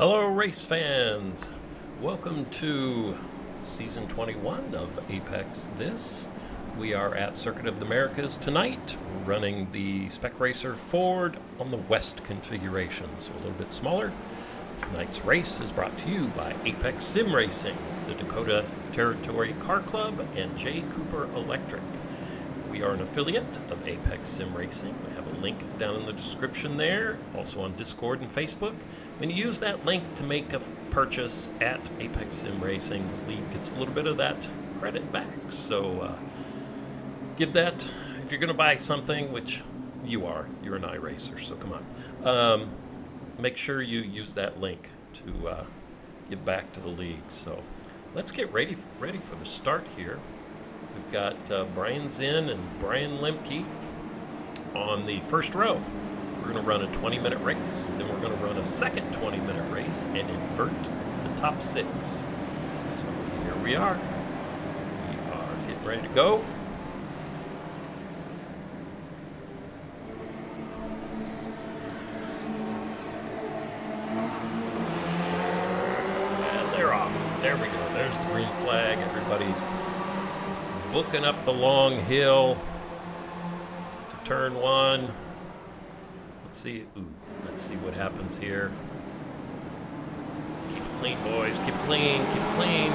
Hello, race fans. Welcome to season 21 of Apex This. We are at Circuit of the Americas tonight, running the Spec Racer Ford on the West configuration, so a little bit smaller. Tonight's race is brought to you by Apex Sim Racing, the Dakota Territory Car Club, and J. Cooper Electric. We are an affiliate of Apex Sim Racing. We have a link down in the description there, also on Discord and Facebook. When you use that link to make a purchase at Apex Sim Racing, the league gets a little bit of that credit back. So give that, if you're going to buy something, which you're an iRacer, so come on. Make sure you use that link to give back to the league. So let's get ready for the start here. We've got Brian Zinn and Brian Lemke on the first row. We're going to run a 20-minute race. Then we're going to run a second 20-minute race and invert the top six. So here we are. We are getting ready to go. And they're off. There we go. There's the green flag. Everybody's booking up the long hill to turn one. Let's see what happens here. Keep it clean, boys. Keep it clean. Keep it clean.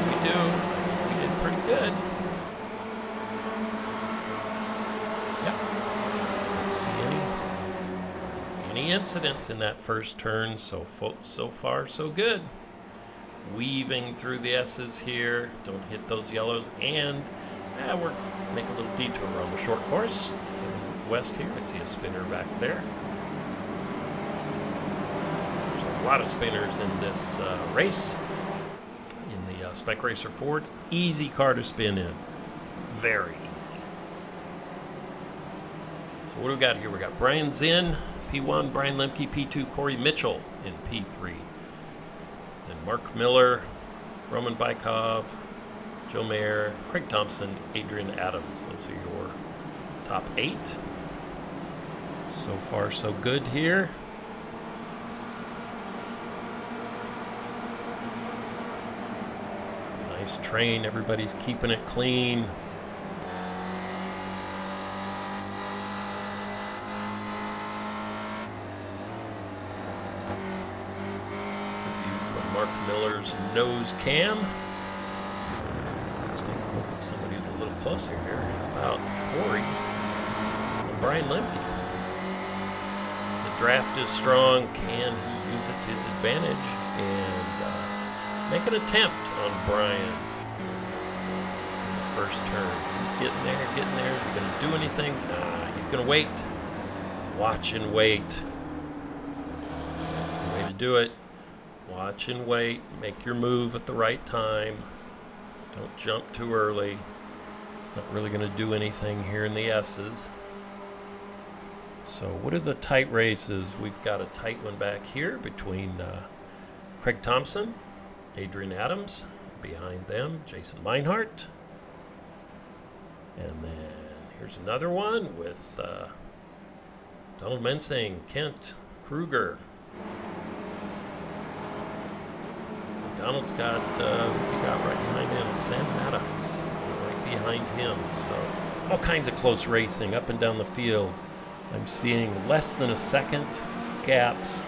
We do. We did pretty good. Yep. Don't see any incidents in that first turn. So far, so good. Weaving through the S's here. Don't hit those yellows. And we're making a little detour on the short course. West here. I see a spinner back there. There's a lot of spinners in this race. In the Spec Racer Ford. Easy car to spin in. Very easy. So what do we got here? We got Brian Zinn, P1, Brian Lemke, P2, Corey Mitchell in P3. Then Mark Miller, Roman Bykov, Joe Mayer, Craig Thompson, Adrian Adams. Those are your top 8. So far, so good here. Nice train. Everybody's keeping it clean. It's the view from Mark Miller's nose cam. Let's take a look at somebody who's a little closer here. How about Corey and Brian Lemke? Draft is strong. Can he use it to his advantage and make an attempt on Brian in the first turn? He's getting there. Is he going to do anything? Nah, he's going to wait. Watch and wait. That's the way to do it. Watch and wait. Make your move at the right time. Don't jump too early. Not really going to do anything here in the S's. So what are the tight races? We've got a tight one back here between Craig Thompson, Adrian Adams, behind them, Jason Meinhardt. And then here's another one with Donald Mensing, Kent Kruger. Donald's got, who's he got right behind him? Sam Maddox, right behind him. So all kinds of close racing up and down the field. I'm seeing less than a second gaps.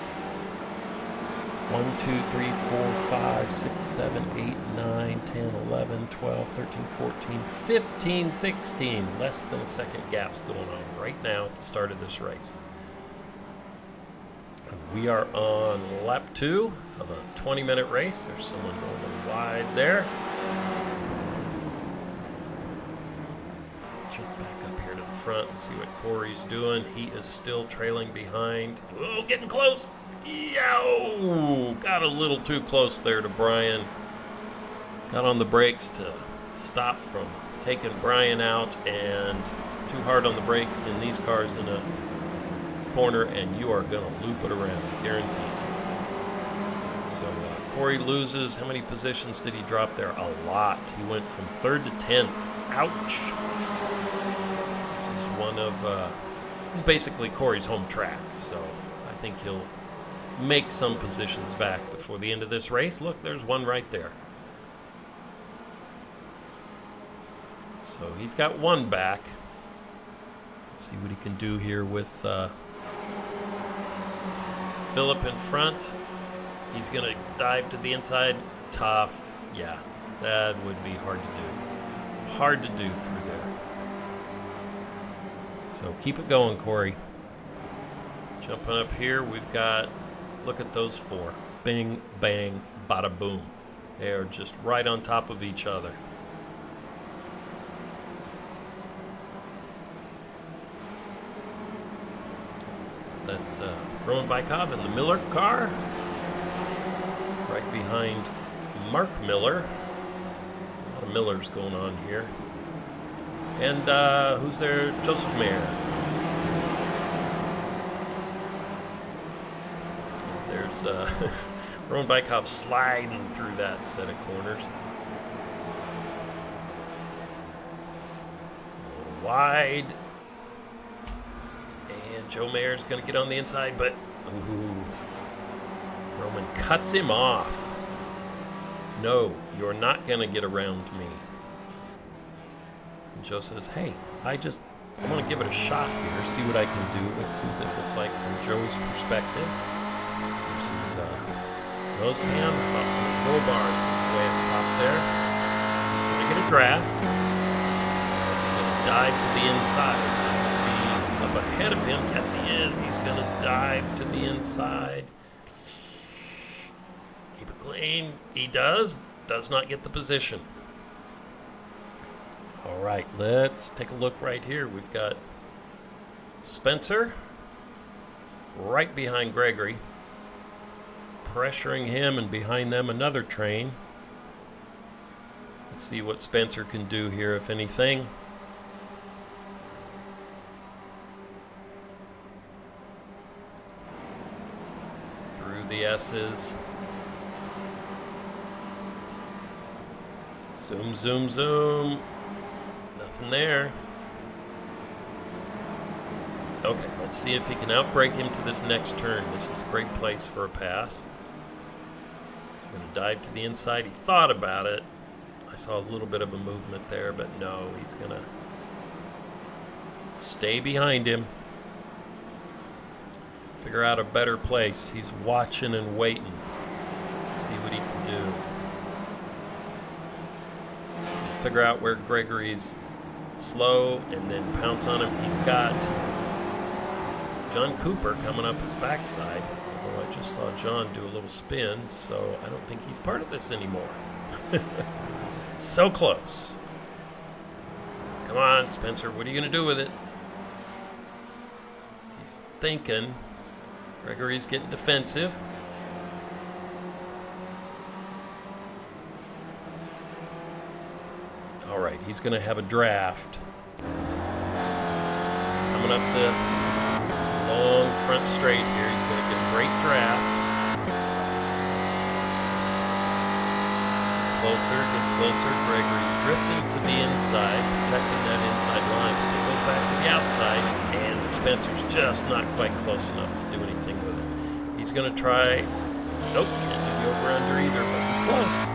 1, 2, 3, 4, 5, 6, 7, 8, 9, 10, 11, 12, 13, 14, 15, 16. Less than a second gaps going on right now at the start of this race. And we are on lap 2 of a 20-minute race. There's someone going wide there. Front and see what Corey's doing. He is still trailing behind. Oh, getting close. Yow! Got a little too close there to Brian. Got on the brakes to stop from taking Brian out, and too hard on the brakes in these cars in a corner, and you are going to loop it around, guaranteed. So Corey loses. How many positions did he drop there? A lot. He went from 3rd to 10th. Ouch. One of, this is basically Corey's home track, so I think he'll make some positions back before the end of this race. Look, there's one right there. So he's got one back. Let's see what he can do here with Phillip in front. He's going to dive to the inside. Tough. Yeah, that would be hard to do. Hard to do through there. So keep it going, Corey. Jumping up here, we've got, look at those four. Bing, bang, bada boom. They are just right on top of each other. That's Roman Bykov in the Miller car. Right behind Mark Miller. A lot of Millers going on here. And who's there? Joseph Mayer. There's Roman Bykov sliding through that set of corners. A little wide. And Joe Mayer's going to get on the inside, but ooh, Roman cuts him off. No, you're not going to get around me. And Joe says, hey, I want to give it a shot here, see what I can do. Let's see what this looks like from Joe's perspective. This is nose cam, roll bars way at the top there. He's going to get a draft. He's going to dive to the inside. Let's see, up ahead of him. Yes, he is. He's going to dive to the inside. Keep it clean. He does not get the position. All right, let's take a look right here. We've got Spencer right behind Gregory, pressuring him, and behind them another train. Let's see what Spencer can do here, if anything. Through the S's. Zoom, zoom, zoom. Nothing there. Okay, let's see if he can outbrake him to this next turn. This is a great place for a pass. He's going to dive to the inside. He thought about it. I saw a little bit of a movement there, but no, he's going to stay behind him. Figure out a better place. He's watching and waiting to see what he can do. Figure out where Gregory's slow and then pounce on him. He's got John Cooper coming up his backside. Although I just saw John do a little spin, so I don't think he's part of this anymore. So close. Come on, Spencer, what are you going to do with it? He's thinking. Gregory's getting defensive. All right, he's going to have a draft. Coming up the long front straight here. He's going to get a great draft. Closer, get closer. Gregory's drifting to the inside, protecting that inside line. He goes back to the outside, and Spencer's just not quite close enough to do anything with it. He's going to try. Nope, can't do the over-under either, but he's close.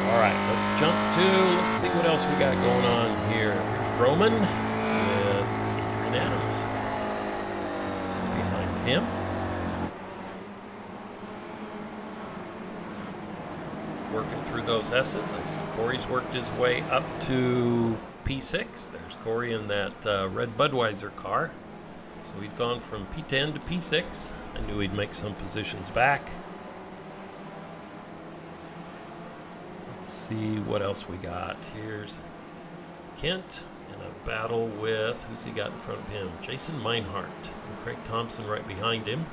All right, let's jump to, let's see what else we got going on here. Here's Roman with Adrian Adams behind him. Working through those S's. I see Corey's worked his way up to P6. There's Corey in that red Budweiser car. So he's gone from P10 to P6. I knew he'd make some positions back. Let's see what else we got. Here's Kent in a battle with, who's he got in front of him? Jason Meinhardt and Craig Thompson right behind him.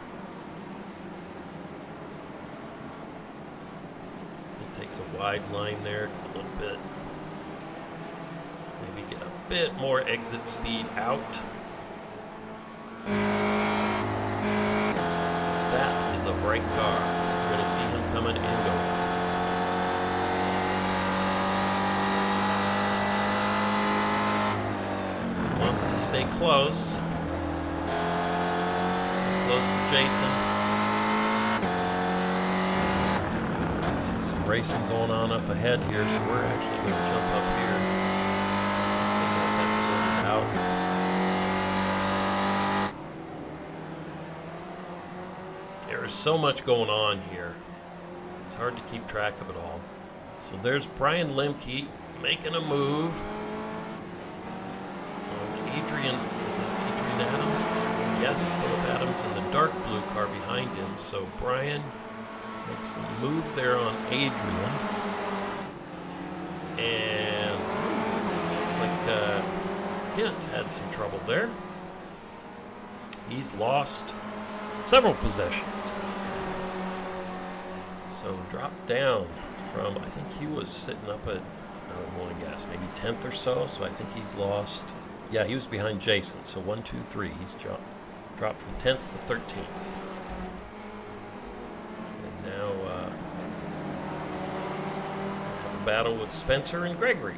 He takes a wide line there a little bit. Maybe get a bit more exit speed out. That is a bright car. You're going to see him coming and going. Wants to stay close. Close to Jason. See some racing going on up ahead here, so we're actually going to jump up here. Get that sorted out. There is so much going on here. It's hard to keep track of it all. So there's Brian Lemke making a move. Adrian, is that Adrian Adams? Yes, Philip Adams in the dark blue car behind him. So Brian makes a move there on Adrian. And looks like Kent had some trouble there. He's lost several possessions. So dropped down from, I think he was sitting up at, I don't want to guess, maybe 10th or so. So I think he's lost. Yeah, he was behind Jason. So 1, 2, 3. He's dropped from 10th to 13th. And now have a battle with Spencer and Gregory.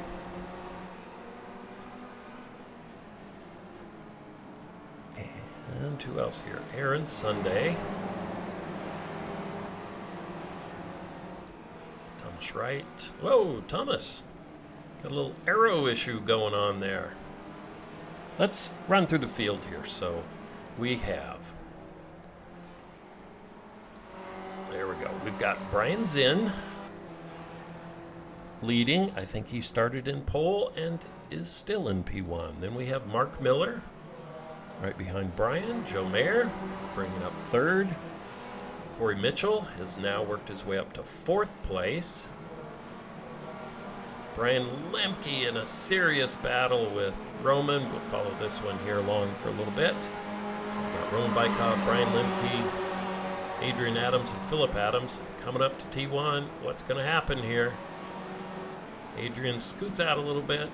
And who else here? Aaron Sunday. Thomas Wright. Whoa, Thomas. Got a little arrow issue going on there. Let's run through the field here. So we have, there we go. We've got Brian Zinn leading. I think he started in pole and is still in P1. Then we have Mark Miller right behind Brian. Joe Mayer bringing up third. Corey Mitchell has now worked his way up to fourth place. Brian Lemke in a serious battle with Roman. We'll follow this one here along for a little bit. We've got Roman Bykov, Brian Lemke, Adrian Adams, and Philip Adams coming up to T1. What's going to happen here? Adrian scoots out a little bit.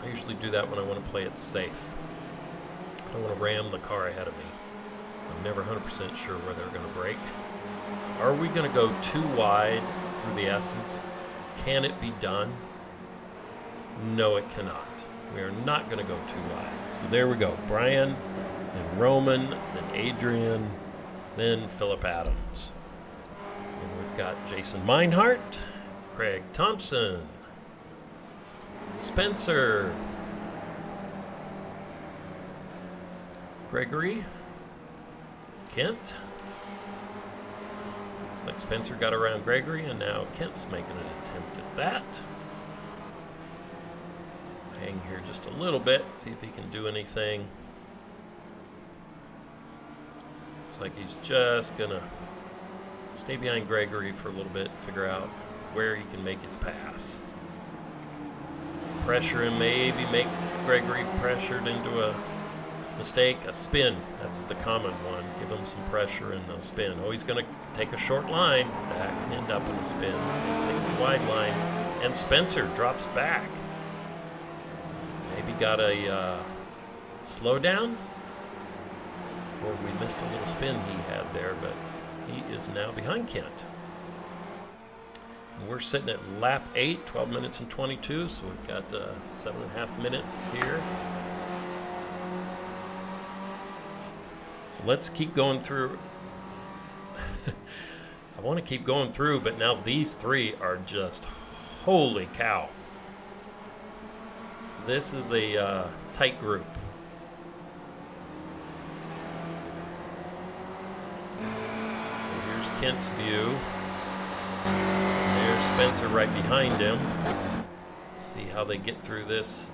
I usually do that when I want to play it safe. I don't want to ram the car ahead of me. I'm never 100% sure where they're going to brake. Are we going to go too wide through the S's? Can it be done? No, it cannot. We are not going to go too wide. So there we go. Brian, then Roman, then Adrian, then Philip Adams. And we've got Jason Meinhardt, Craig Thompson, Spencer, Gregory, Kent. Looks like Spencer got around Gregory, and now Kent's making an attempt at that. Hang here just a little bit, see if he can do anything. Looks like he's just gonna stay behind Gregory for a little bit, figure out where he can make his pass. Pressure him, maybe make Gregory pressured into a mistake, a spin. That's the common one. Give him some pressure and a spin. Oh, he's going to take a short line. That can end up in a spin. He takes the wide line, and Spencer drops back. Maybe got a slowdown, or we missed a little spin he had there, but he is now behind Kent. And we're sitting at lap 8, 12 minutes and 22, so we've got 7.5 minutes here. So let's keep going through. I want to keep going through, but now these three are just, holy cow. This is a tight group. So here's Kent's view. There's Spencer right behind him. Let's see how they get through this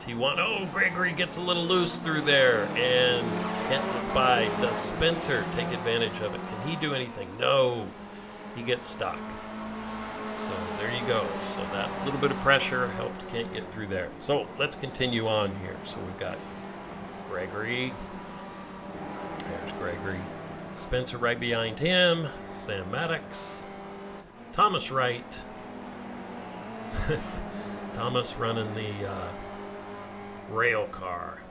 T1. Oh, Gregory gets a little loose through there, and Kent gets by. Does Spencer take advantage of it? Can he do anything? No. He gets stuck. So there you go. So that little bit of pressure helped Kent get through there. So let's continue on here. So we've got Gregory. There's Gregory. Spencer right behind him. Sam Maddox. Thomas Wright. Thomas running the rail car.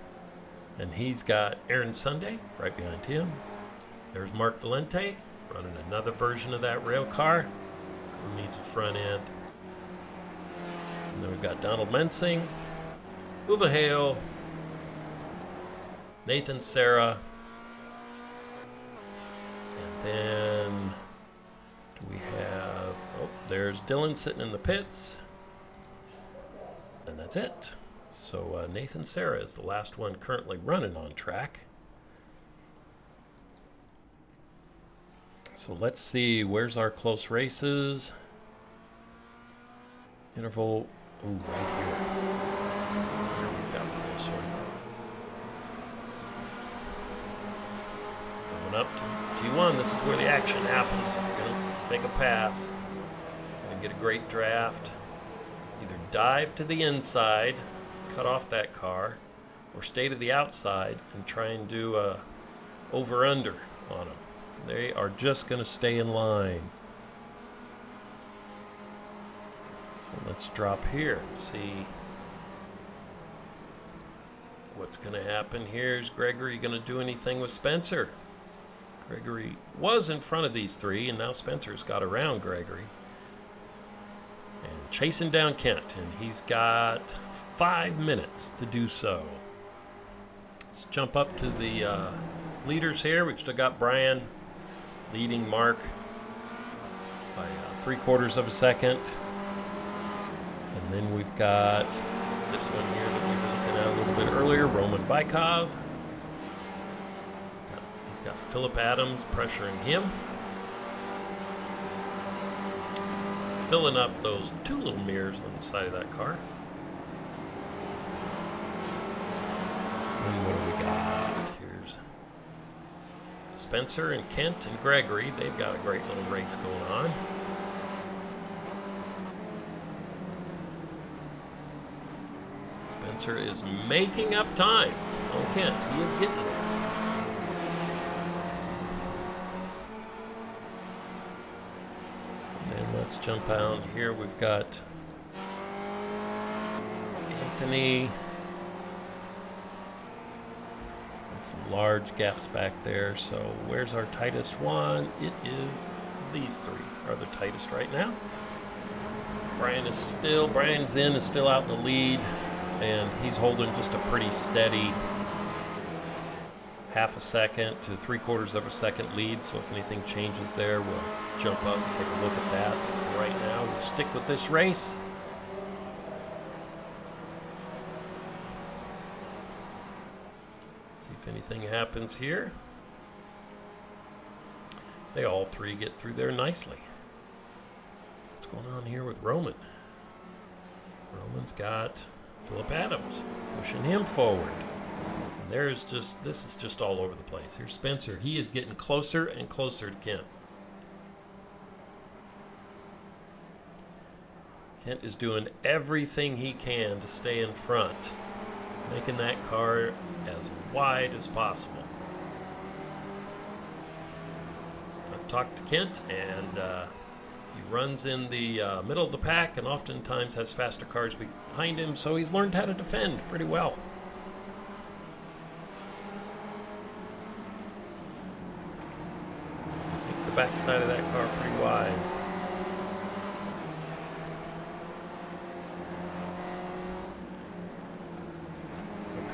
And he's got Aaron Sunday right behind him. There's Mark Valente running another version of that rail car. Who needs a front end? And then we've got Donald Mensing, Uwe Hale, Nathan, Sarah. And then do we have... Oh, there's Dylan sitting in the pits. And that's it. So Nathan, Sarah is the last one currently running on track. So let's see, where's our close races? Interval, ooh, right here. Here we've got a close one. Coming up to T1, this is where the action happens. If you're gonna make a pass, you're gonna get a great draft. Either dive to the inside, cut off that car, or stay to the outside and try and do a over-under on them. They are just going to stay in line. So let's drop here and see what's going to happen here. Is Gregory going to do anything with Spencer? Gregory was in front of these three, and now Spencer's got around Gregory. And chasing down Kent, and he's got 5 minutes to do so. Let's jump up to the leaders here. We've still got Brian leading Mark by 3/4 of a second. And then we've got this one here that we were looking at a little bit earlier, Roman Bykov. He's got Philip Adams pressuring him. Filling up those 2 little mirrors on the side of that car. And what do we got? Here's Spencer and Kent and Gregory. They've got a great little race going on. Spencer is making up time on Kent. He is getting there. And then let's jump out here. We've got Anthony. Some large gaps back there. So where's our tightest one? It is these 3 are the tightest right now. Brian's still out in the lead, and he's holding just a pretty steady 1/2 a second to 3/4 of a second lead. So if anything changes there, we'll jump up and take a look at that. But for right now, we'll stick with this race. See if anything happens here. They all 3 get through there nicely. What's going on here with Roman? Roman's got Philip Adams pushing him forward. And this is just all over the place. Here's Spencer. He is getting closer and closer to Kent. Kent is doing everything he can to stay in front, making that car as wide as possible. I've talked to Kent, and he runs in the middle of the pack and oftentimes has faster cars behind him, so he's learned how to defend pretty well. Make the back side of that car pretty wide.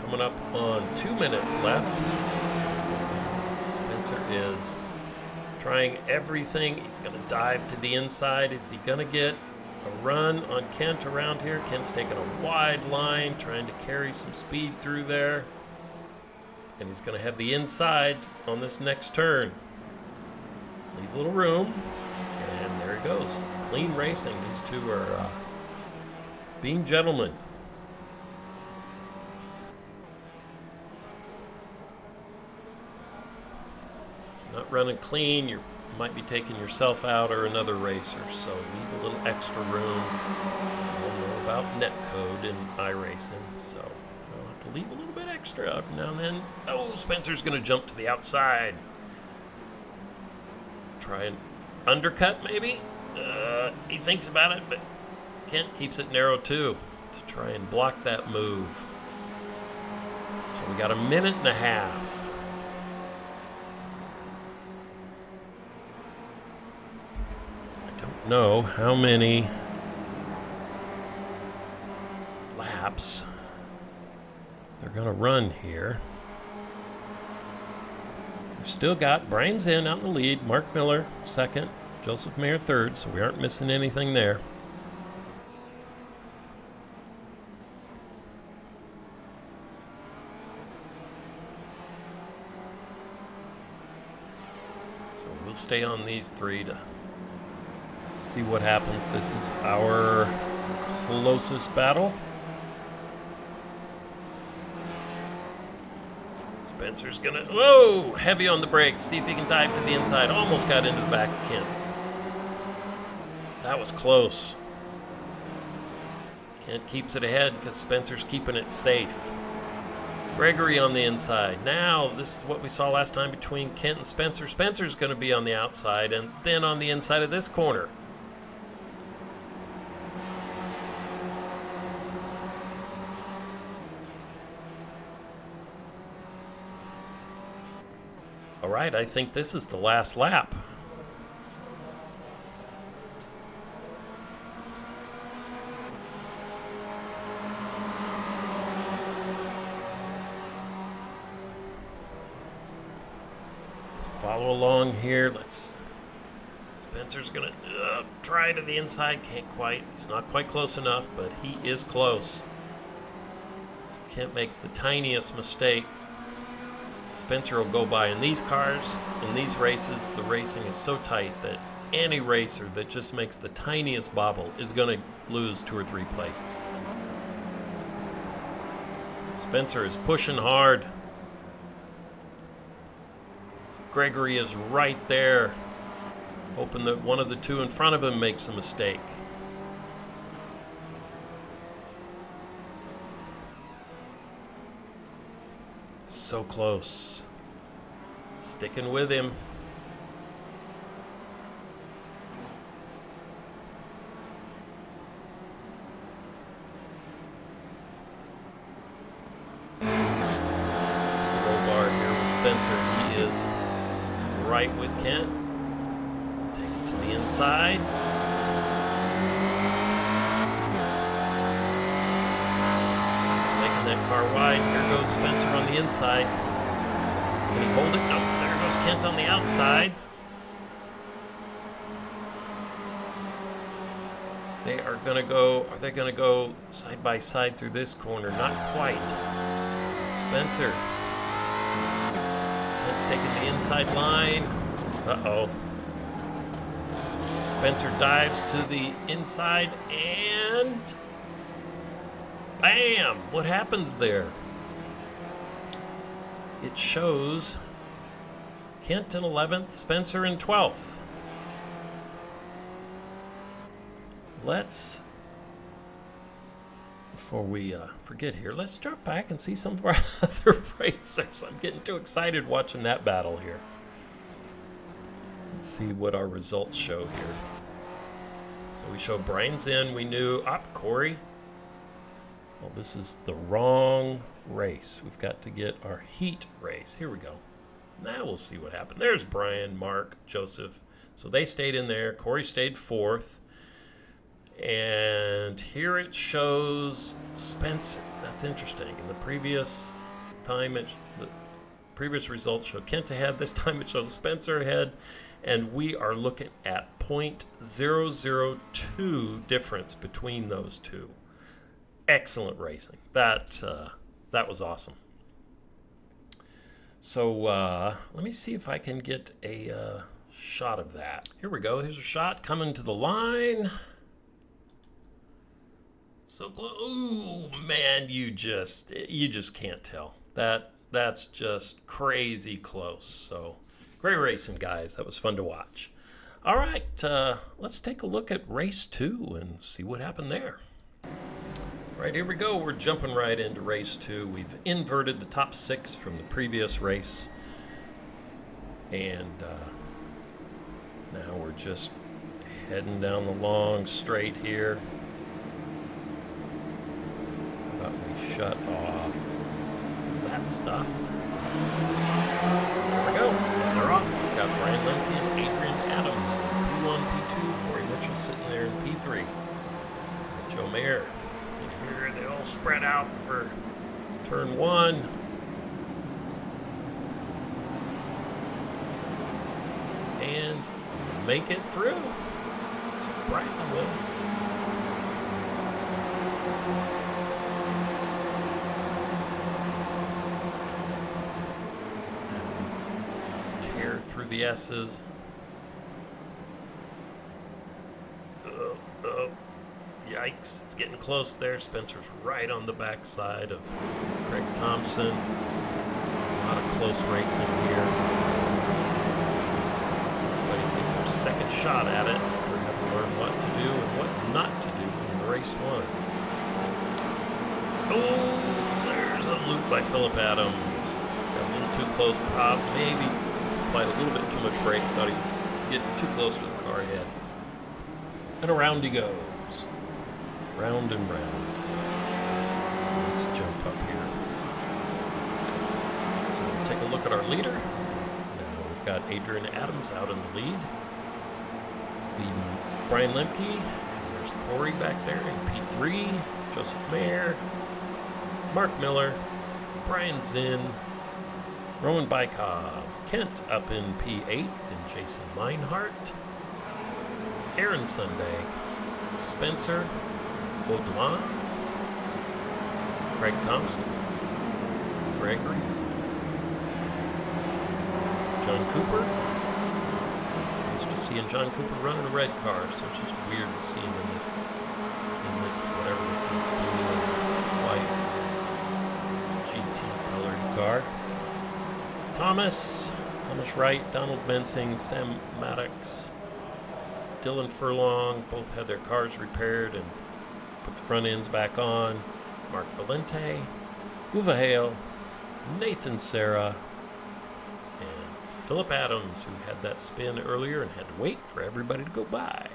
Coming up on 2 minutes left. Spencer is trying everything. He's going to dive to the inside. Is he going to get a run on Kent around here? Kent's taking a wide line, trying to carry some speed through there. And he's going to have the inside on this next turn. Leaves a little room. And there he goes. Clean racing. These 2 are being gentlemen. Not running clean, you might be taking yourself out or another racer, so leave a little extra room. We'll know about net code in iRacing, so I'll have to leave a little bit extra every now and then. Oh, Spencer's going to jump to the outside. Try and undercut, maybe? He thinks about it, but Kent keeps it narrow too to try and block that move. So we got 1.5 minutes. Know how many laps they're going to run here. We've still got Brian Zinn out in the lead, Mark Miller second, Joseph Mayer third, so we aren't missing anything there. So we'll stay on these three to see what happens. This is our closest battle. Spencer's gonna, whoa, heavy on the brakes. See if he can dive to the inside. Almost got into the back of Kent. That was close. Kent keeps it ahead because Spencer's keeping it safe. Gregory on the inside. Now, this is what we saw last time between Kent and Spencer. Spencer's going to be on the outside and then on the inside of this corner. All right, I think this is the last lap. Follow along here. Spencer's gonna try to the inside. Can't quite. He's not quite close enough, but he is close. Kent makes the tiniest mistake. Spencer will go by in these cars, in these races. The racing is so tight that any racer that just makes the tiniest bobble is gonna lose 2 or 3 places. Spencer is pushing hard. Gregory is right there, hoping that one of the two in front of him makes a mistake. So close. Sticking with him. The low bar here with Spencer. He is right with Kent. Take it to the inside. He's making that car wide. Here goes Spencer on the inside. Can he hold it? No. There goes Kent on the outside. They are going to go, are they going to go side by side through this corner? Not quite. Spencer. Kent's taking the inside line. Uh-oh. Spencer dives to the inside and bam! What happens there? It shows Kent in 11th, Spencer in 12th. Before we forget here, let's drop back and see some of our other racers. I'm getting too excited watching that battle here. Let's see what our results show here. So we show Brian Zinn. We knew, Corey. Well, this is the wrong race. We've got to get our heat race. Here we go. Now we'll see what happened. There's Brian, Mark, Joseph. So they stayed in there. Corey stayed 4th. And here it shows Spencer. That's interesting. In the previous time, the previous results show Kent ahead. This time it shows Spencer ahead. And we are looking at 0.002 difference between those two. Excellent racing. That was awesome. So let me see if I can get a shot of that. Here we go. Here's a shot coming to the line. So close. Ooh, man, you just can't tell. That's just crazy close. So great racing, guys. That was fun to watch. All right, let's take a look at race 2 and see what happened there. All right, here we go. We're jumping right into race 2. We've inverted the top 6 from the previous race. And now we're just heading down the long straight here. How about we shut off that stuff? There we go. They're off. We've got Brian Lemke and Adrian Adams in P1, P2. Corey Mitchell sitting there in P3. Joe Mayer. And here they all spread out for turn 1. and make it through. Surprisingly. Tear through the S's. Yikes, it's getting close there. Spencer's right on the backside of Craig Thompson. A lot of close racing here. Everybody getting their second shot at it after having learned what to do and what not to do in race one. Oh, there's a loop by Phillip Adams. Got a little too close, maybe applied a little bit too much brake. Thought he'd get too close to the car ahead. And around he goes. Round and round. So let's jump up here. So we'll take a look at our leader. Now we've got Adrian Adams out in the lead. Leading Brian Lemke. There's Corey back there in P3. Joseph Mayer. Mark Miller. Brian Zinn. Roman Bykov. Kent up in P8. And Jason Meinhardt. Aaron Sunday. Spencer Baudouin, Craig Thompson, Gregory, John Cooper. Used to seeing John Cooper running a red car, so it's just weird to see him in this whatever this is, blue and white GT colored car. Thomas Wright, Donald Bensing, Sam Maddox, Dylan Furlong, both had their cars repaired and put the front ends back on. Mark Valente, Uwe Hale, Nathan Serra, and Phillip Adams, who had that spin earlier and had to wait for everybody to go by.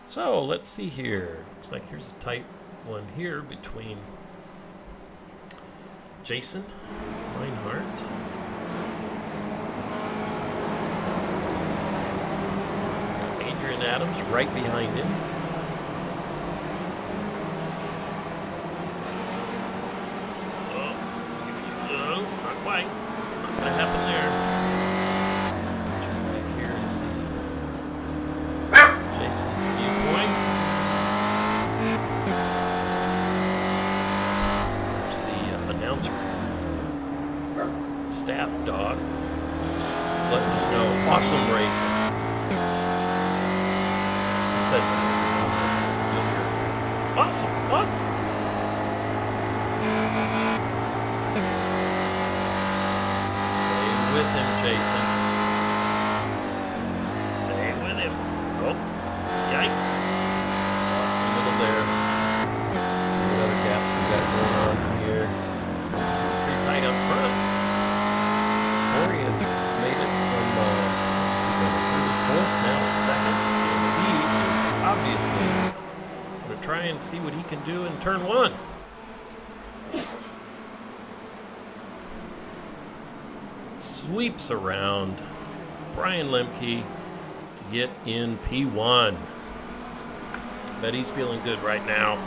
So let's see here. Looks like here's a tight one here between Jason Meinhardt. He's got Adrian Adams right behind him. Not gonna happen there. Turn back here and see Jason's viewpoint. There's the announcer, staff dog, letting us know awesome racing. He says that. You'll hear awesome. With him, Jason. Stay with him. Oh, yikes. Lost a little there. Let's see what other gaps we got going on here. Pretty tight up front. Corey has made it from fourth, now second. And he is obviously going to try and see what he can do in turn one. Sweeps around Brian Lemke to get in P1. Bet he's feeling good right now.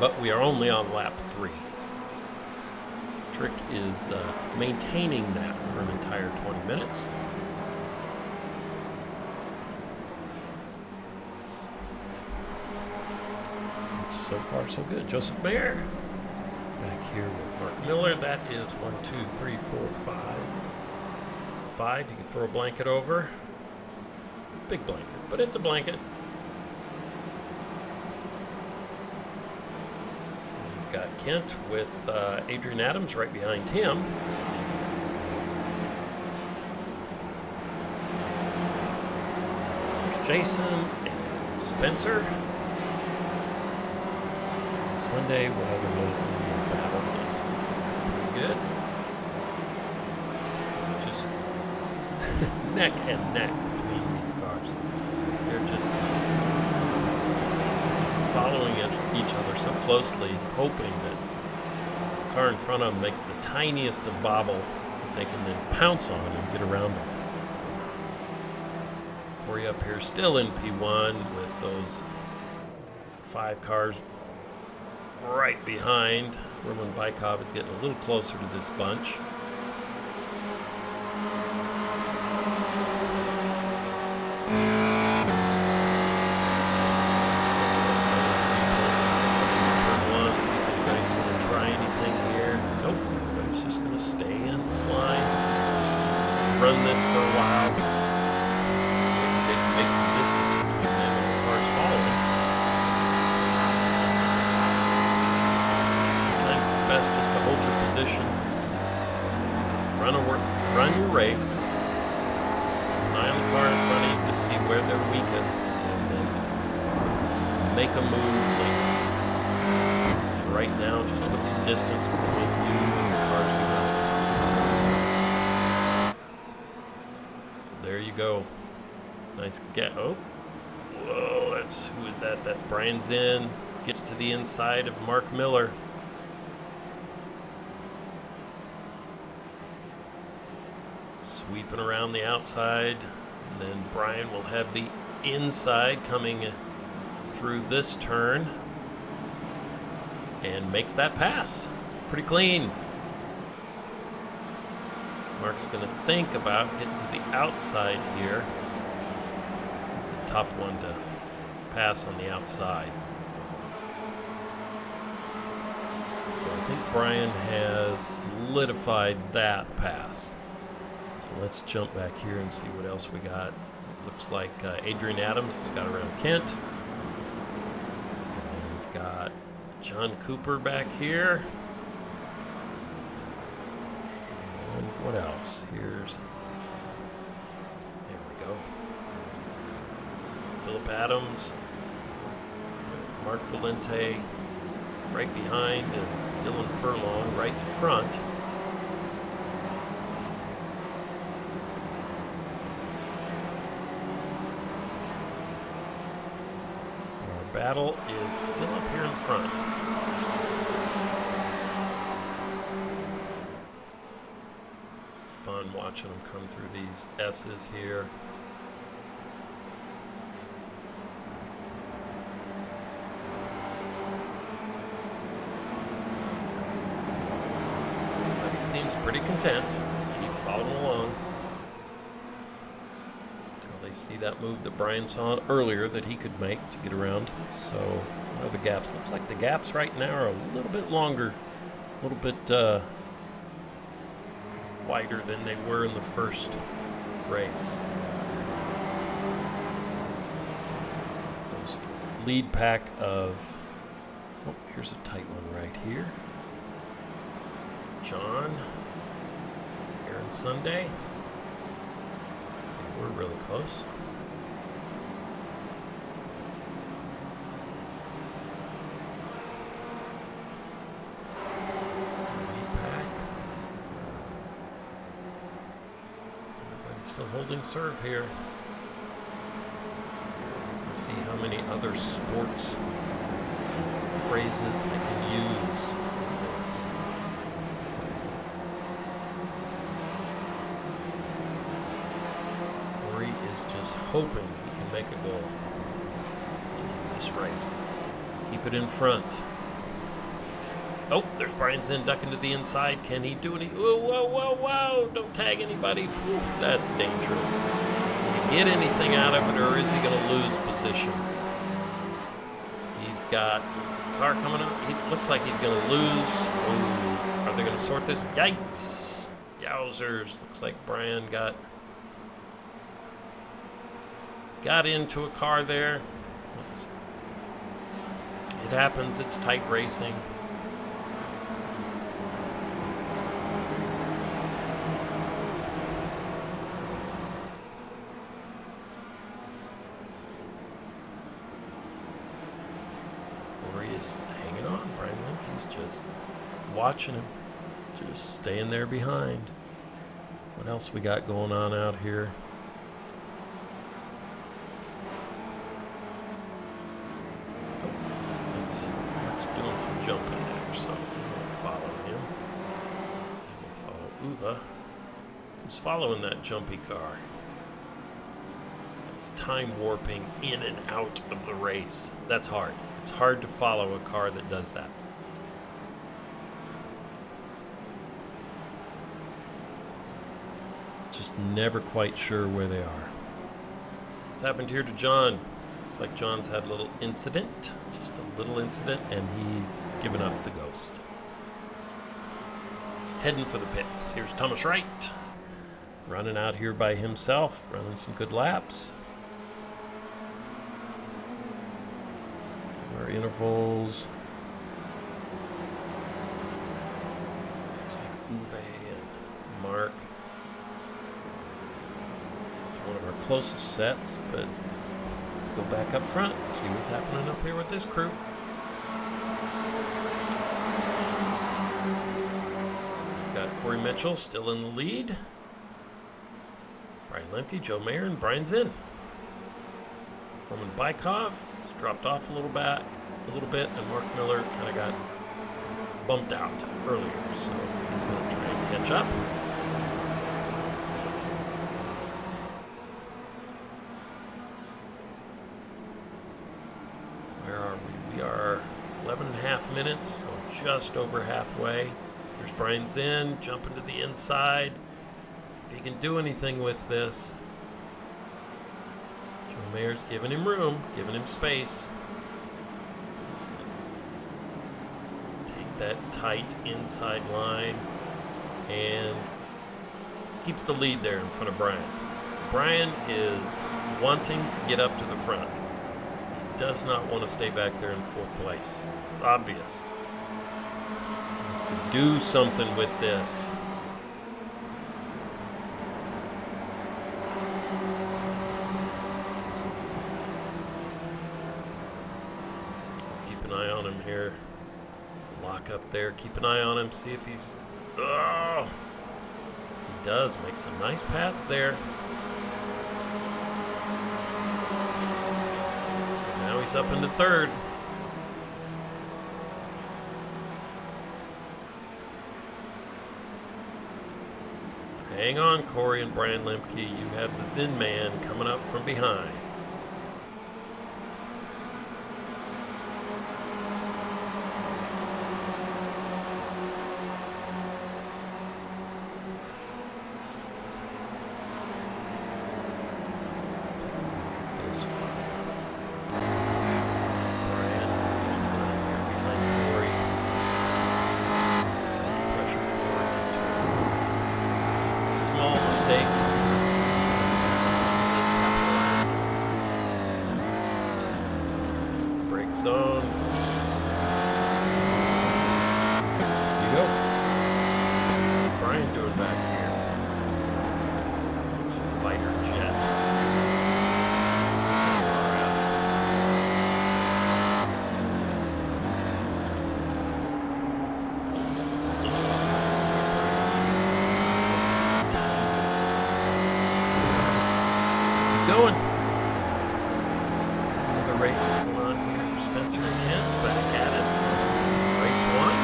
But we are only on lap 3. Trick is maintaining that for an entire 20 minutes. So far, so good. Joseph Mayer back here with Mark Miller. That is 1, 2, 3, 4, 5. 5. You can throw a blanket over. Big blanket, but it's a blanket. We've got Kent with Adrian Adams right behind him. There's Jason and Spencer. And Sunday, what other little battle? That's pretty good. It's just neck and neck between these cars. They're just following each other so closely, hoping that the car in front of them makes the tiniest of bobble that they can then pounce on and get around them. Corey up here still in P1 with those 5 cars right behind. Roman Bykov is getting a little closer to this bunch. where they're weakest and then make a move later. So right now, just put some distance between you and the cars behind. So there you go. Nice get. Oh, whoa! Who is that? That's Brian Zinn. Gets to the inside of Mark Miller. Sweeping around the outside, and then Brian will have the inside coming through this turn and makes that pass. Pretty clean. Mark's going to think about getting to the outside here. It's a tough one to pass on the outside. So I think Brian has solidified that pass. So let's jump back here and see what else we got. Looks like Adrian Adams has got around Kent. And then we've got John Cooper back here. And what else? There we go. Philip Adams, Mark Valente right behind, and Dylan Furlong right in front. Our battle is still up here in front. It's fun watching them come through these S's here. Seems pretty content to keep following along until they see that move that Brian saw earlier that he could make to get around. So what are the gaps? Looks like the gaps right now are a little bit longer, a little bit wider than they were in the first race. Those lead pack of, oh, here's a tight one right here. John, Aaron Sunday. We're really close. Lead pack. Everybody's still holding serve here. Let's see how many other sports phrases they can use. Just hoping he can make a goal in this race. Keep it in front. Oh, there's Brian Zinn ducking to the inside. Can he do any? Whoa, whoa, whoa, whoa. Don't tag anybody. Oof, that's dangerous. Can he get anything out of it, or is he going to lose positions? He's got a car coming up. It looks like he's going to lose. Ooh, are they going to sort this? Yikes. Yowzers. Looks like Brian got into a car there. It happens. It's tight racing. Corey is hanging on. Brian Lincoln's just watching him, just staying there behind. What else we got going on out here? Jumping there, so we'll follow him. So we'll follow Uva, who's following that jumpy car. It's time warping in and out of the race. That's hard. It's hard to follow a car that does that. Just never quite sure where they are. What's happened here to John? Looks like John's had a little incident, just a little incident, and he's given up the ghost. Heading for the pits. Here's Thomas Wright, running out here by himself, running some good laps. Our intervals. Looks like Uwe and Mark. It's one of our closest sets, but let's go back up front, see what's happening up here with this crew. We've got Corey Mitchell still in the lead. Brian Lemke, Joe Mayer, and Brian's in. Roman Bykov has dropped off a little bit, and Mark Miller kind of got bumped out earlier, so he's going to try and catch up. Where are we? We are 11.5 minutes, so just over halfway. There's Brian Zinn jumping to the inside. See if he can do anything with this. Joe Mayer's giving him room, giving him space. He's going to take that tight inside line and keeps the lead there in front of Brian. So Brian is wanting to get up to the front. He does not want to stay back there in fourth place. It's obvious. He wants to do something with this. Here, lock up there, keep an eye on him, see if he's, oh, he does, makes a nice pass there. So now he's up into third. Hang on, Corey and Brian Lemke, you have the Zinn man coming up from behind. Zone. You go. Brian doing back here. Fighter jet. SRF. Keep going. Another race is going on here. Spencer again, back at it. Race one.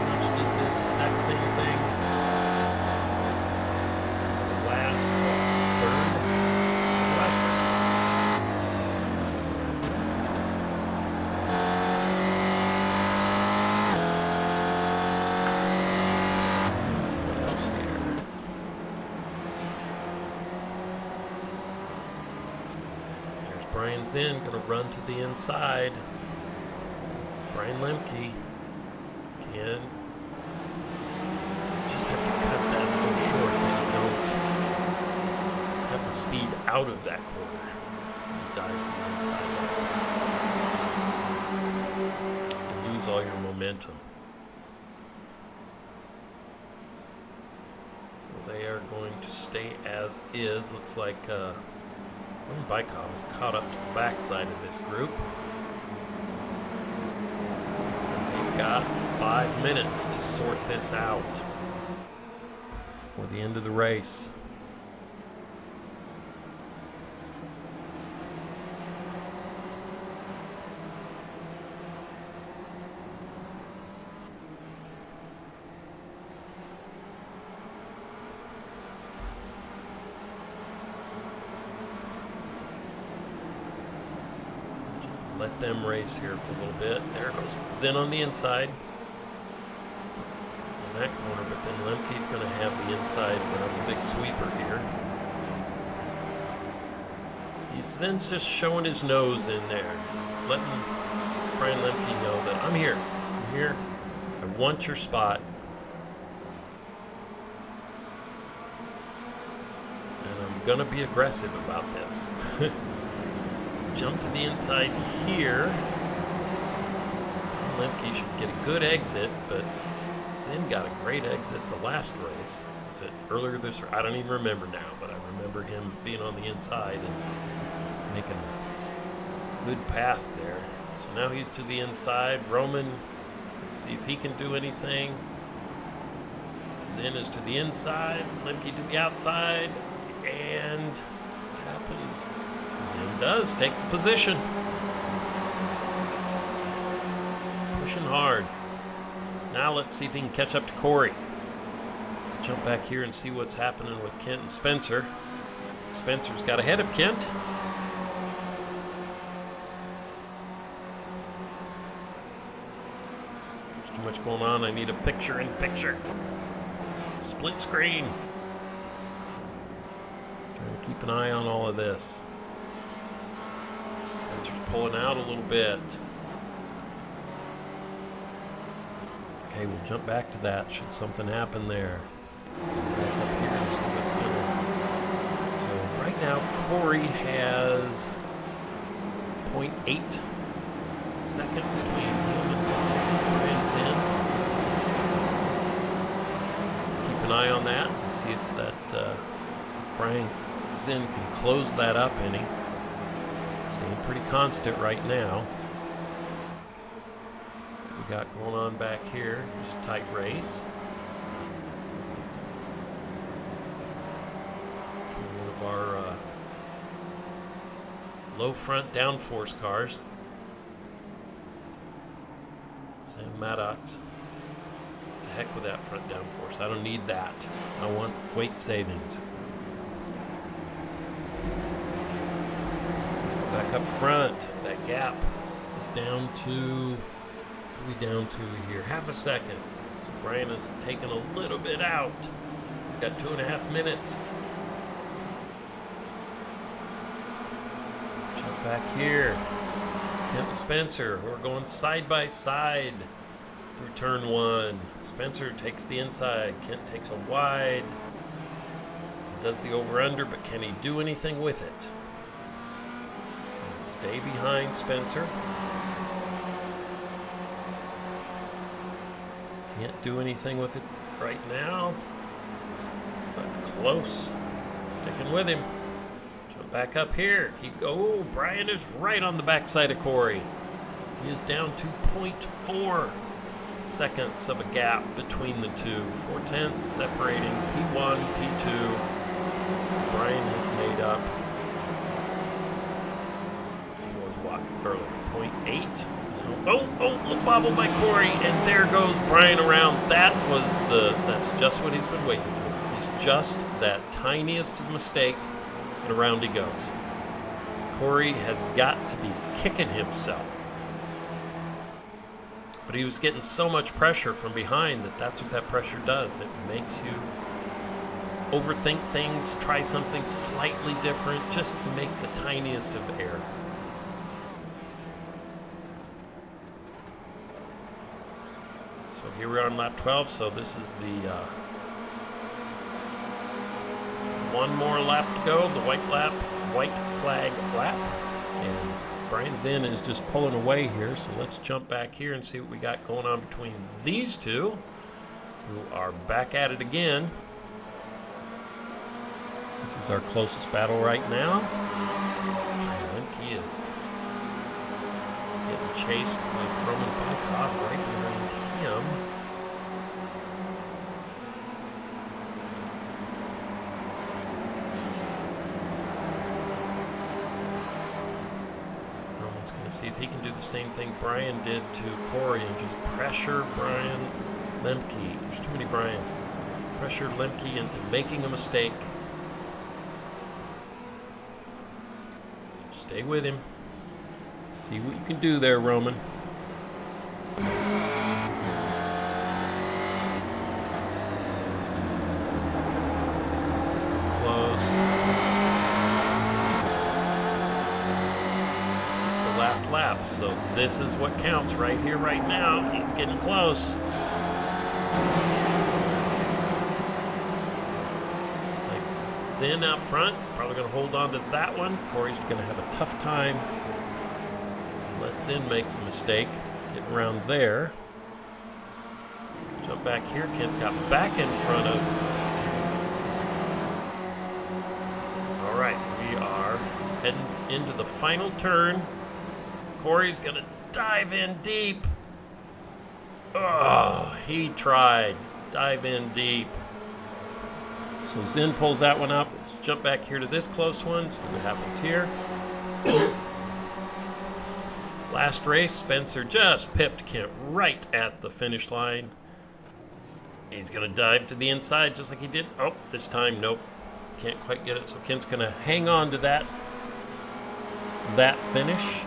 Pretty much did this exact same thing. The last third. Last what else here? Brian's in, going to run to the inside. Brian Lemke can just have to cut that so short that you don't have the speed out of that corner. You dive to the inside. You lose all your momentum. So they are going to stay as is. Looks like Bykov is caught up to the backside of this group. And they've got 5 minutes to sort this out for the end of the race. Let them race here for a little bit. There goes Zinn on the inside. In that corner, but then Lemke's going to have the inside around the big sweeper here. He's then just showing his nose in there. Just letting Brian Lemke know that I'm here. I'm here. I want your spot. And I'm going to be aggressive about this. Jump to the inside here. Lemke should get a good exit, but Zinn got a great exit the last race. Was it earlier this? I don't even remember now, but I remember him being on the inside and making a good pass there. So now he's to the inside. Roman, let's see if he can do anything. Zinn is to the inside. Lemke to the outside. And what happens? Zinn does take the position. Pushing hard. Now let's see if he can catch up to Corey. Let's jump back here and see what's happening with Kent and Spencer. Spencer's got ahead of Kent. There's too much going on. I need a picture-in-picture. Split screen. Trying to keep an eye on all of this. Spencer's pulling out a little bit. Okay, we'll jump back to that should something happen there. Back up here and see what's going on. So right now, Corey has 0.8 second between him and Brian Zinn. Keep an eye on that. See if that Brian Zinn can close that up any. Staying pretty constant right now. We got going on back here. Just a tight race. One of our low front downforce cars. Sam Maddox. The heck with that front downforce. I don't need that. I want weight savings. Let's go back up front. That gap is down to... What are we down to here? Half a second. So Brian has taken a little bit out. He's got 2.5 minutes. Jump back here. Kent and Spencer, we're going side by side through turn one. Spencer takes the inside. Kent takes a wide. Does the over-under, but can he do anything with it? Stay behind Spencer. Can't do anything with it right now, but close. Sticking with him. Jump back up here. Oh, Brian is right on the backside of Corey. He is down to 0.4 seconds of a gap between the two. 4/10 separating P1, P2. Brian has made up. He was what earlier? 0.8. Oh, bobble by Corey, and there goes Brian around. That's just what he's been waiting for. He's just that tiniest of mistake, and around he goes. Corey has got to be kicking himself. But he was getting so much pressure from behind that's what that pressure does. It makes you overthink things, try something slightly different, just make the tiniest of error. So here we are on lap 12, so this is the one more lap to go, the white flag lap. And Brian Zinn is just pulling away here, so let's jump back here and see what we got going on between these two, who are back at it again. This is our closest battle right now. Lemke is getting chased with Roman Bykov right behind him. Roman's going to see if he can do the same thing Brian did to Corey and just pressure Brian Lemke. There's too many Brians. Pressure Lemke into making a mistake. So stay with him. See what you can do there, Roman. Close. This is the last lap, so this is what counts right here, right now. He's getting close. Zinn out front. He's probably going to hold on to that one. Corey's going to have a tough time unless Zinn makes a mistake. Getting around there. Jump jump back here. Kent's got back in front of. All right, we are heading into the final turn. Corey's going to dive in deep. Oh, he tried. Dive in deep. So Zen pulls that one up. Let's jump back here to this close one. See what happens here. Last race, Spencer just pipped Kent right at the finish line. He's going to dive to the inside just like he did. Oh, this time, nope. Can't quite get it. So Kent's going to hang on to that finish.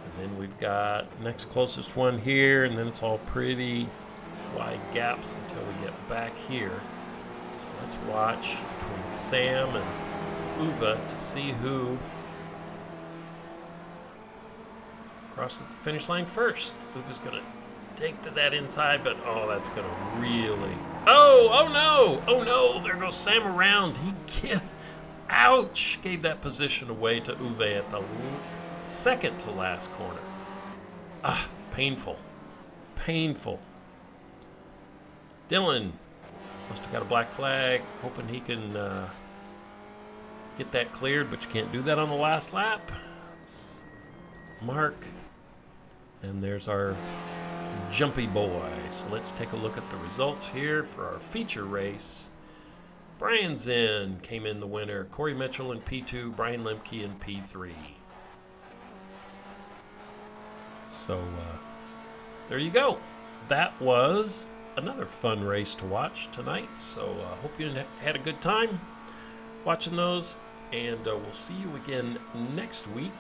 And then we've got next closest one here, and then it's all pretty wide gaps until we get back here. So let's watch between Sam and Uwe to see who crosses the finish line first. Uwe's going to take to that inside, but oh, that's going to really... Oh no! Oh no! There goes Sam around. Ouch! Gave that position away to Uwe at the second to last corner. Ah, painful. Painful. Dylan must have got a black flag, hoping he can get that cleared, but you can't do that on the last lap. Mark. And there's our jumpy boy. So let's take a look at the results here for our feature race. Brian Zinn came in the winner. Corey Mitchell in P2, Brian Lemke in P3. So there you go. That was another fun race to watch tonight. So hope you had a good time watching those. And we'll see you again next week.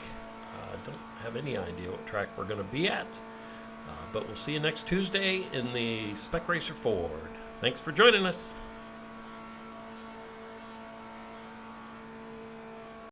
Don't have any idea what track we're going to be at, but we'll see you next Tuesday in the Spec Racer Ford. Thanks for joining us.